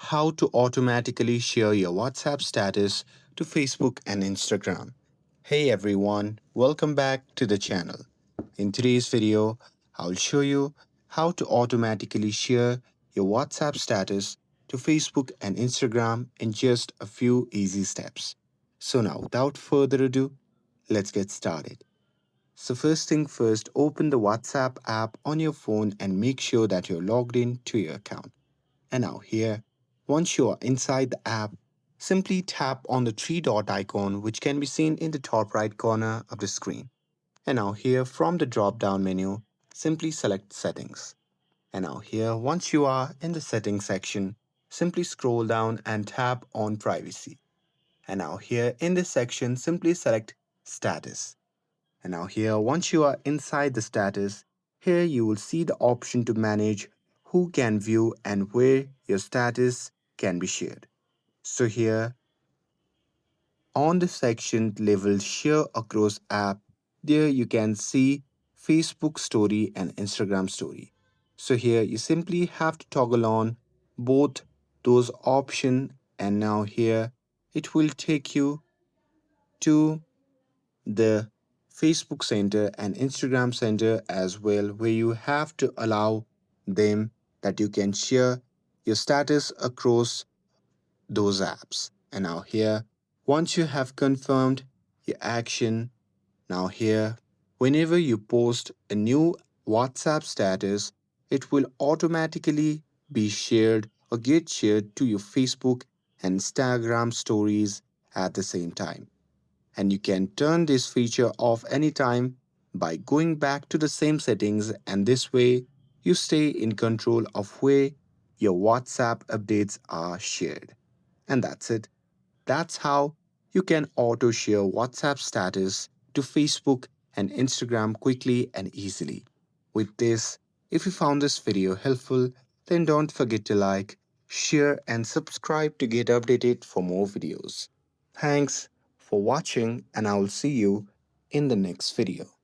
how to automatically share your WhatsApp status to Facebook and Instagram. Hey everyone, welcome back to the channel. In today's video, I'll show you how to automatically share your WhatsApp status to Facebook and Instagram in just a few easy steps. So now, without further ado, let's get started. So first thing first, open the WhatsApp app on your phone and make sure that you're logged in to your account. And now here, once you are inside the app, simply tap on the three dot icon which can be seen in the top right corner of the screen. And now here from the drop down menu, simply select settings. And now here, once you are in the settings section, simply scroll down and tap on privacy. And now here in this section, simply select status. And now here, once you are inside the status, here you will see the option to manage who can view and where your status can be shared. So here on the section labeled share across app, there you can see Facebook story and Instagram story. So here you simply have to toggle on both those options, and now here it will take you to the Facebook Center and Instagram Center as well, where you have to allow them that you can share your status across those apps. And now here, once you have confirmed your action, now here, whenever you post a new WhatsApp status, it will automatically be shared or get shared to your Facebook and Instagram stories at the same time. And you can turn this feature off anytime by going back to the same settings, and this way you stay in control of where your WhatsApp updates are shared. And that's it. That's how you can auto share WhatsApp status to Facebook and Instagram quickly and easily. With this, if you found this video helpful, then don't forget to like, share, and subscribe to get updated for more videos. Thanks for watching, and I will see you in the next video.